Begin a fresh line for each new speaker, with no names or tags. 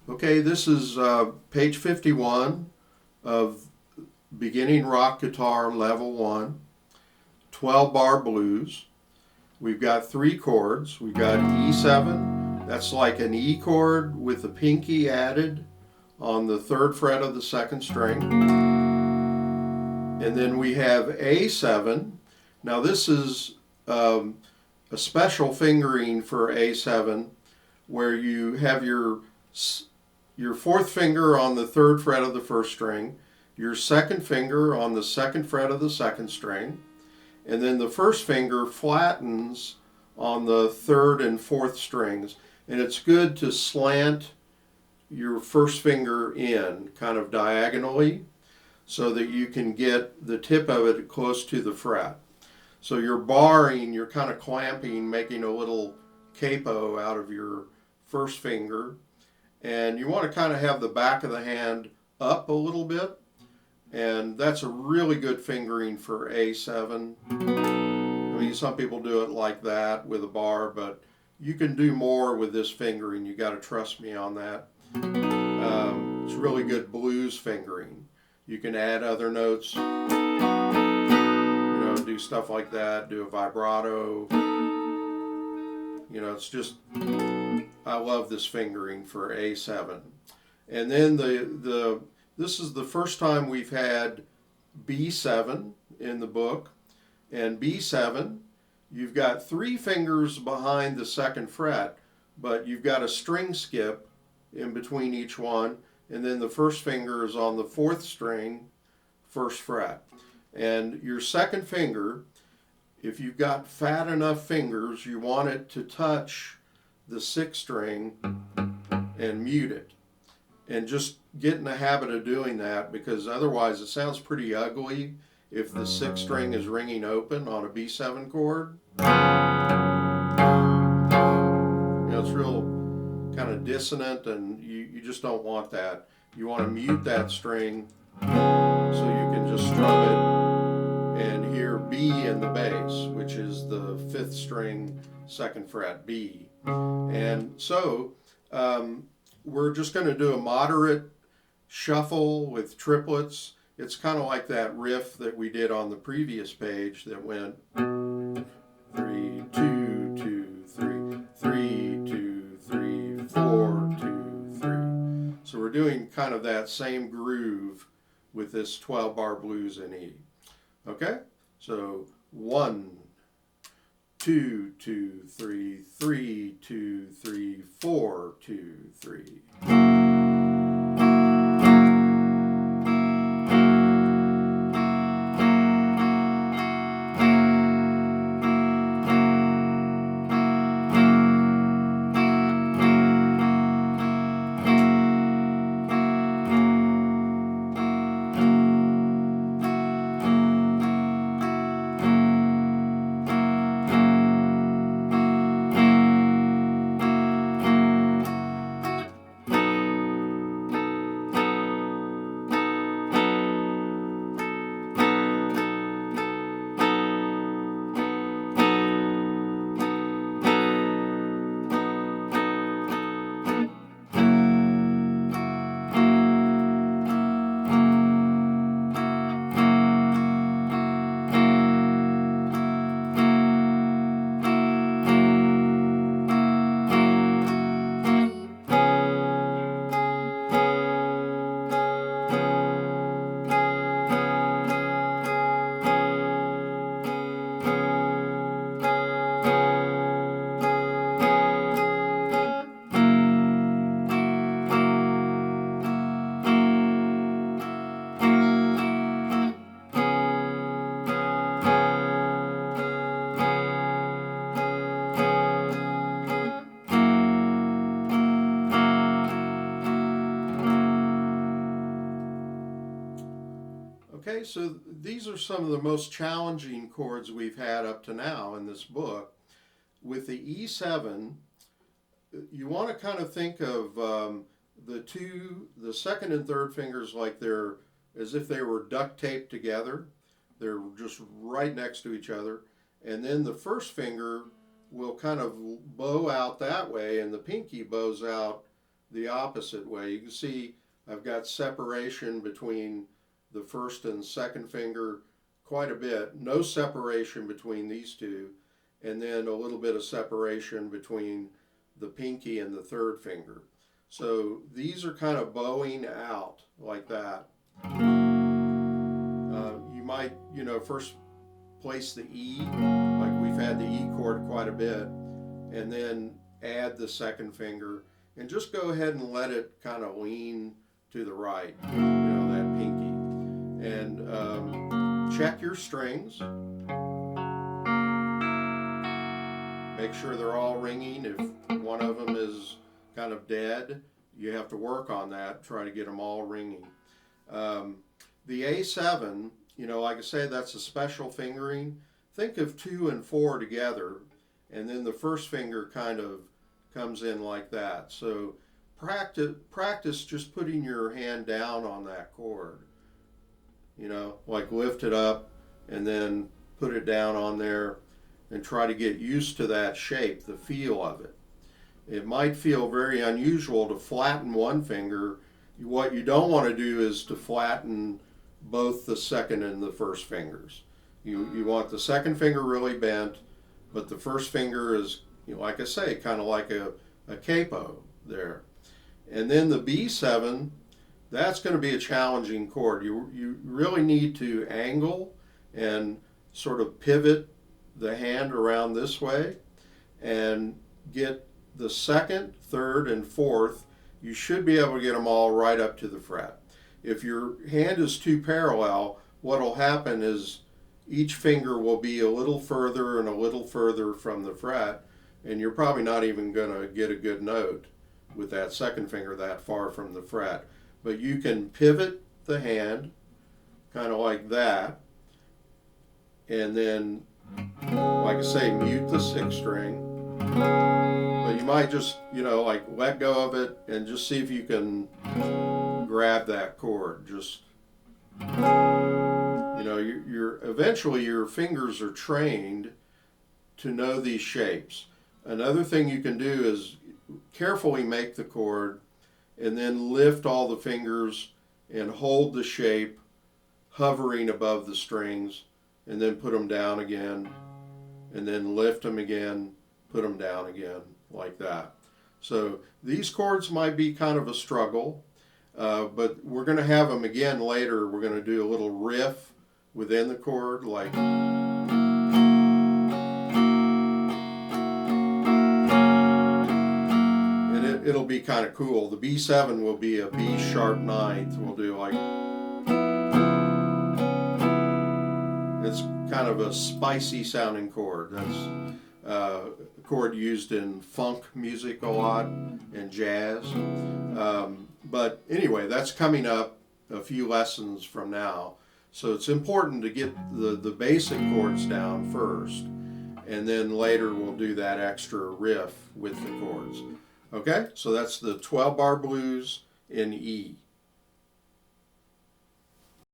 Okay, this is page 51 of Beginning Rock Guitar Level 1, 12 bar blues. We've got three chords. We've got E7, that's like an E chord with the pinky added on the third fret of the second string. And then we have A7. Now, this is a special fingering for A7 where you have your fourth finger on the third fret of the first string, your second finger on the second fret of the second string, and then the first finger flattens on the third and fourth strings. And it's good to slant your first finger in kind of diagonally so that you can get the tip of it close to the fret. So you're barring, you're kind of clamping, making a little capo out of your first finger. And you want to kind of have the back of the hand up a little bit. And that's a really good fingering for A7. I mean, some people do it like that with a bar, but you can do more with this fingering. You got to trust me on that. It's really good blues fingering. You can add other notes, do stuff like that, do a vibrato. It's just, I love this fingering for A7. And then this is the first time we've had B7 in the book. And B7, you've got three fingers behind the second fret, but you've got a string skip in between each one. And then the first finger is on the fourth string, first fret. And your second finger, if you've got fat enough fingers, you want it to touch the sixth string and mute it. And just get in the habit of doing that, because otherwise it sounds pretty ugly if the sixth string is ringing open on a B7 chord. It's real kind of dissonant, and you just don't want that. You want to mute that string so you can just strum it and hear B in the bass, which is the fifth string, second fret, B. And so we're just going to do a moderate shuffle with triplets. It's kind of like that riff that we did on the previous page that went 3, 2, 2, 3, 3, 2, 3, 4, 2, 3. So we're doing kind of that same groove with this 12 bar blues in E. Okay? So 1, 2, 2, 3, 3, 2, 3, 4, 2, 3. Okay, so these are some of the most challenging chords we've had up to now in this book. With the E7, you want to kind of think of the second and third fingers like they're as if they were duct taped together. They're just right next to each other. And then the first finger will kind of bow out that way, and the pinky bows out the opposite way. You can see I've got separation between the first and second finger quite a bit. No separation between these two, and then a little bit of separation between the pinky and the third finger. So these are kind of bowing out like that. You might, first place the E, like we've had the E chord quite a bit, and then add the second finger, and just go ahead and let it kind of lean to the right, that pinky. And check your strings. Make sure they're all ringing. If one of them is kind of dead, you have to work on that, try to get them all ringing. The A7, like I say, that's a special fingering. Think of 2 and 4 together, and then the first finger kind of comes in like that. So practice just putting your hand down on that chord. Like lift it up and then put it down on there and try to get used to that shape, the feel of it. It might feel very unusual to flatten one finger. What you don't want to do is to flatten both the second and the first fingers. You want the second finger really bent, but the first finger is, like I say, kind of like a capo there. And then the B7, that's going to be a challenging chord. You really need to angle and sort of pivot the hand around this way and get the second, third, and fourth. You should be able to get them all right up to the fret. If your hand is too parallel, what will happen is each finger will be a little further and a little further from the fret, and you're probably not even going to get a good note with that second finger that far from the fret. But you can pivot the hand kind of like that, and then, like I say, mute the 6th string. But you might just, like let go of it and just see if you can grab that chord. Just, eventually your fingers are trained to know these shapes. Another thing you can do is carefully make the chord and then lift all the fingers and hold the shape hovering above the strings, and then put them down again, and then lift them again, put them down again, like that. So these chords might be kind of a struggle, but we're going to have them again later. We're going to do a little riff within the chord, like, and it'll be kind of cool. The B7 will be a B sharp 9th. We'll do like, it's kind of a spicy sounding chord. That's a chord used in funk music a lot and jazz. But anyway, that's coming up a few lessons from now. So it's important to get the basic chords down first, and then later we'll do that extra riff with the chords. Okay, so that's the 12-bar blues in E.